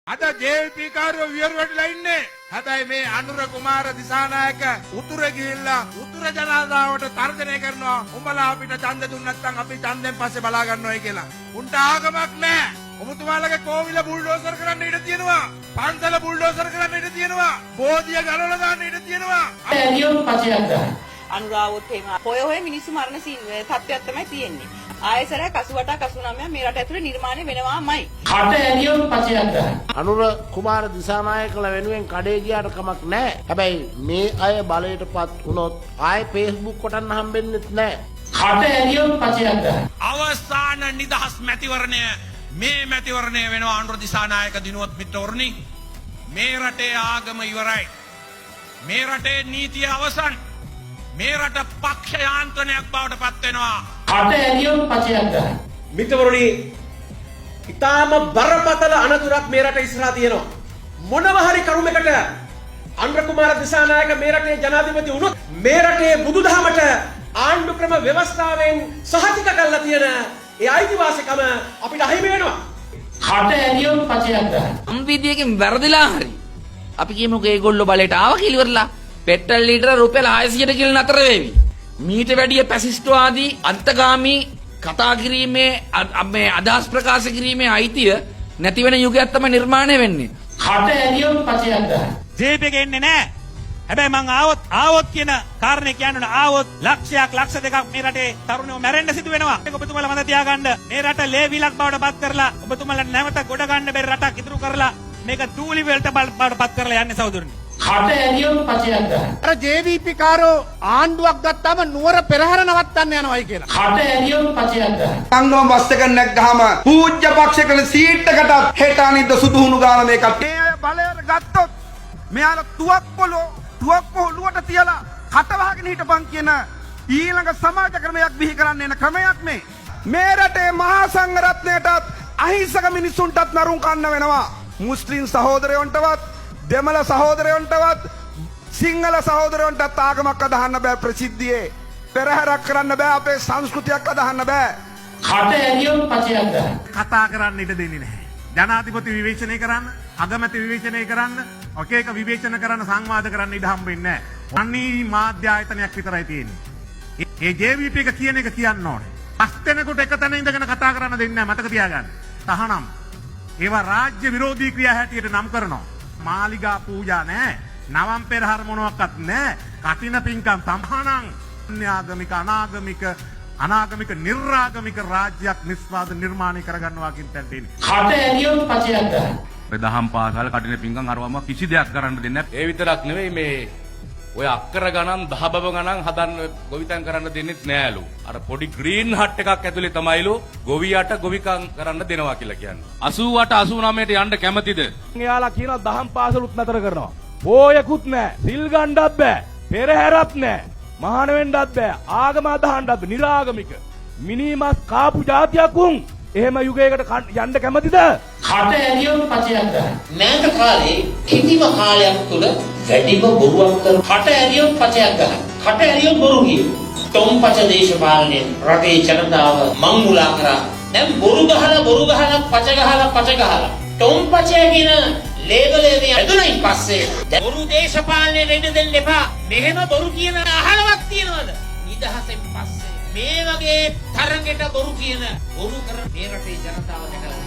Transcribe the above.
අද ජේ.පී. කාර්යෝ විවරවටලා ඉන්නේ. හැබැයි මේ අනුර කුමාර දිසානායක උතුරේ ගිහිල්ලා උතුර ජනතාවට තර්ජනය කරනවා. උඹලා අපිට ඡන්ද දුන්න නැත්නම් අපි ඡන්දෙන් පස්සේ බලා ගන්නවයි කියලා. උන්ට ආගමක් නැහැ. ඔබතුමාලගේ කෝවිල බුල්ඩෝසර් කරන්න ඉඩ තියෙනවා. පන්සල බුල්ඩෝසර් කරන්න ඉඩ තියෙනවා. බෝධිය ගලවලා දාන්න ඉඩ තියෙනවා. එළියොත් පචයක් අනුරාවොත් එහෙම හොය මිනිස්සු මරණ තත්ත්වයක් තමයි තියෙන්නේ. ආයෙසරයක් 88 89 මේ රට ඇතුලේ නිර්මාණය වෙනවාමයි. කට එළියොත් පචයක් අනුර කුමාර දිසානායකලා වෙනුවෙන් කඩේ ගියාට කමක් නැහැ. හැබැයි මේ අය බලයටපත් වුණොත් ආයේ Facebook කොටන්න හම්බෙන්නෙත් නැහැ. කට එළියොත් පචයක් අවසාන නිදහස් මැතිවරණය මේ මැතිවරණය වෙනවා අනුර දිසානායක දිනුවත් මිත්‍රවරුනි. මේ රටේ ආගම ඉවරයි. මේ රටේ නීතිය අවසන්. මේ රට පක්ෂ යාන්ත්‍රණයක් බවට පත් වෙනවා. කට එළියොත් පචයක් මිත්‍රවරුනි, ඊටාම බරපතල අනතුරක් මේ රට ඉස්සරහා තියෙනවා. මොනවා හරි කරුමකට අනුර කුමාර දිසානායක මේ රටේ ජනාධිපති වුණොත් මේ රටේ බුදුදහමට ආණ්ඩු ක්‍රම ව්‍යවස්ථාවෙන් සහතික කරලා තියෙන ඒ අයිතිවාසිකම අපිට අහිමි වෙනවා. කට එළියොත් පචයක් සම්විධියකින් වැරදිලා හරි අපි කියමුකෝ ඒගොල්ලෝ බලයට ආව කියලා ඉවරලා පෙට්‍රල් ලීටර රුපියල් 600ට කියලා නතර වෙවි. මීට වැඩිය පැසිස්ටෝ ආදී අන්තගාමී කතා කිරීමේ මේ අදහස් ප්‍රකාශ කිරීමේ අයිතිය නැති වෙන යුගයක් තමයි නිර්මාණය වෙන්නේ. කට එළියොත් පචයක් ජේ.පී. එක එන්නේ නැහැ. හැබැයි මං ආවොත් කියන කාරණේ කියන්න ආවොත් ලක්ෂයක් ලක්ෂ දෙකක් මේ රටේ තරුණයෝ මැරෙන්න සිදු වෙනවා. ඒක ඔබතුමාලා මතක තියාගන්න. මේ රට ලේවිලක් බවට පත් කරලා ඔබතුමාලා නැවත ගොඩ ගන්න බැරි රටක් ඉදිරි කරලා මේක දූලි වලට බවට පත් කරලා යන්නේ සහෝදරනි. කට එළියොත් පචයක් අර ජේ.වී.පී. කාරෝ ආණ්ඩුවක් ගත්තාම නුවර පෙරහැර නවත්තන්න යනවායි කියලා. කට එළියොත් පචයක් සංගම බස් එක නැග්ගාම පූජ්‍ය පක්ෂයකල සීට් එකටත් හෙට අනිද්ද සුදුහුණු ගාන මේක මේ අය බලයට ගත්තොත් මෙයාලා තුවක්කො ඔළුවට තියලා කට වහගෙන හිටපන් කියන ඊළඟ සමාජ ක්‍රමයක් බිහි කරන්න එන ක්‍රමයක් මේ. මේ රටේ මහා සංඝරත්නයටත් අහිංසක මිනිසුන්ටත් නරුන් කන්න වෙනවා. මුස්ලිම් සහෝදරයන්ටවත් දෙමළ සහෝදරයන්ටවත් සිංහල සහෝදරයන්ටත් ආගමක් අදහන්න බෑ. ප්‍රසිද්ධියේ පෙරහැරක් කරන්න බෑ. අපේ සංස්කෘතියක් අදහන්න බෑ. කට එළියොත් පචයක් කතා කරන්න ඉඩ දෙන්නේ නැහැ. ජනාධිපති විවේචනය කරන්න, අගමැති විවේචනය කරන්න, එක එක විවේචන කරන්න, සංවාද කරන්න ඉඩ හම්බෙන්නේ නැහැ. අනී මාධ්‍ය ආයතනයක් විතරයි තියෙන්නේ. ඒ ජේ.වී.පී. එක කියන එක කියන්න ඕනේ. පස් දෙනෙකුට එක තැන ඉඳගෙන කතා කරන්න දෙන්නේ නැහැ. මතක තියාගන්න. තහනම්. ඒවා රාජ්‍ය විරෝධී ක්‍රියා හැටියට නම් කරනවා. මාලිගා පූජා නැහැ. නවම් පෙරහර මොනවත් නැහැ. කටින පින්කම් සම්හානං ආගමික අනාගමික නිර්ආගමික රාජ්‍යයක් නිර්මාණය කරගන්නවා කියන තැනට එන්නේ. කට එළියොත් පචයක් දහම් පාසල් කටින පිංගම් අරවම කිසි දෙයක් කරන්න දෙන්නේ නැහැ. ඒ විතරක් නෙවෙයි මේ ඔය අක්කර ගණන් දහබව ගණන් හදන්න ගොවිතැන් කරන්න දෙන්නෙත් නෑලු. අර පොඩි ග්‍රීන් හට් එකක් ඇතුලේ තමයිලු ගොවියට ගොවිකම් කරන්න දෙනවා කියලා කියන්නේ. 88 89ට යන්න කැමතිද? එයාලා කියනවා දහම් පාසලුත් නතර කරනවා. පෝයකුත් නැහැ. සිල් ගන්නවත් බෑ. පෙරහැරත් නැහැ. මහාන වෙන්නත් බෑ. ආගම අදහන්නත් නිරාගමික. මිනිමස් කාපු જાතියක් උන්. එහෙම යුගයකට යන්න කැමතිද? කට එළියොත් පචයක් මෑත කාලේ කිසිම කාලයක් තුල වැඩිම බොරුවක් කර කට ඇරියොත් පචයක් ගහන කට ඇරියොත් බොරු කිය. තොම්පච දේශපාලනයේ රටේ ජනතාව මංගුලා කරා. දැන් බොරු ගහලා පච ගහලා තොම්පචය කියන ලේබල් එක ඇදුණයින් පස්සේ බොරු දේශපාලනයේ රෙඩ දෙන්න එපා. මෙහෙම බොරු කියන අහලවක් තියනවද? නිදහසෙන් පස්සේ මේ වගේ තරඟෙට බොරු කියන බොරු කර මේ රටේ ජනතාව දැකලා